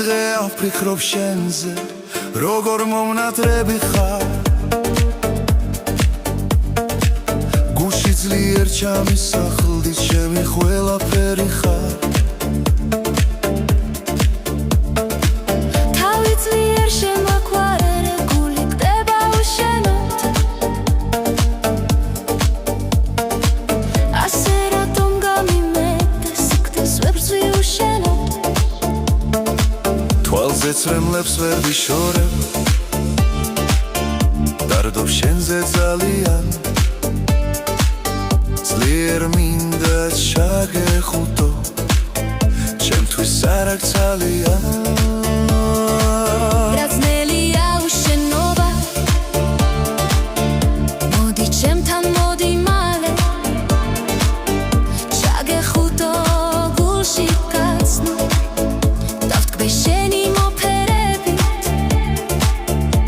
დღე ავფიქრობ შენზე, როგორ მომნატრები ხარ. გულში ძლიერ ჩამისახლდი, ჩემი ყველაფერი ხარ. თავი ძლიერ შემაგვარერე, გული გდება უშენოდ. ასე რატომ გამიმეტე, სიკვდილს ვერ ვძვი უშენოდ. თვალზე წრემლებს ვერ ვიშორებ, დარდობ შენზე ძალიან. ძლიერ მინდა ჩაგეხუტო, ჩემთვის არ აქვს ძალიან. რა ძნელია უშენობა, მოდი ჩემთან მოდი მალე, ჩაგეხუტო გულში გაცნო, დავთქვე შენი მოფერებით.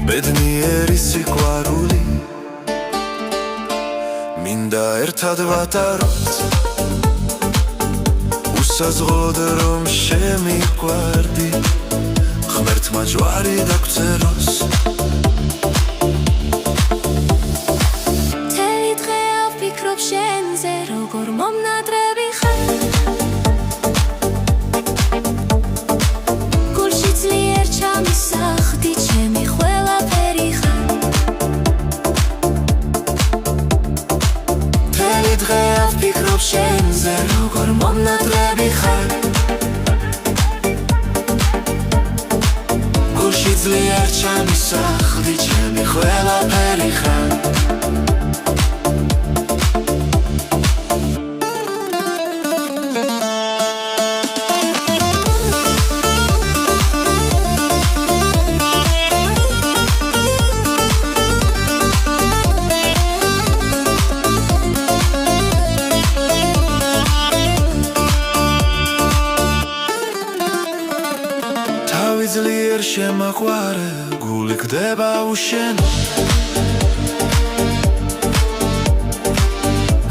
ბედნიერი სიყვარული მინდა ერთად ვატაროთ, უსაზღლოდ რომ შემიყვარდი, ღმერთმა ჯვარი დაგვწეროს. მთელი დღე ავფიქრობ შენზე, როგორ მომნატრები ხარ. გულში ძლიერ ჩამისახდი, ჩემი ყველაფერი ხარ. მთელი დღე ავფიქრობ შენზე, როგორ მომნატრები ხარ. გულში ძლიერ ჩამისახდი, ჩემი ყველაფერი ხარ. თავი ძლიერ შემაყვარე, გული გდება უშენოდ.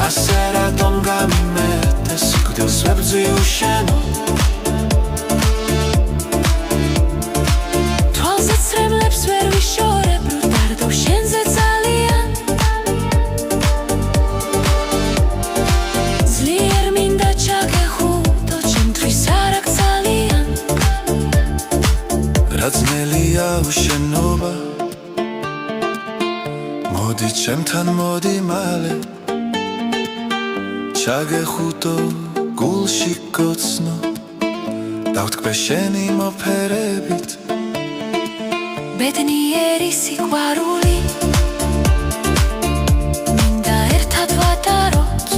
ასე რატომ გამიმეტე, სიკვდილს ვერ ვძვი უშენოდ. თვალზე წრემლებს ვერ ვიშორებ, დარდობ შენზე ძალიან. ძლიერ მინდა ჩაგეხუტო, ჩემთვის არ აქვს ძალიან. რა ძნელია უშენობა, მოდი ჩემთან მოდი მალე, ჩაგეხუტო გულში გოცნო, დავთქვე შენი მოფერებით. ბედნიერი სიყვარული მინდა ერთად ვატაროთ,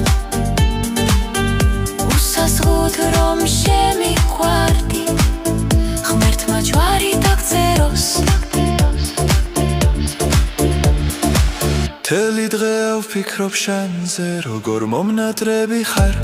უსაზღლოდ რომ შემიყვარდი, ღმერთმა ჯვარი დაგვწეროს. მთელი დღე ავფიქრობ შენზე, როგორ მომნატრები ხარ.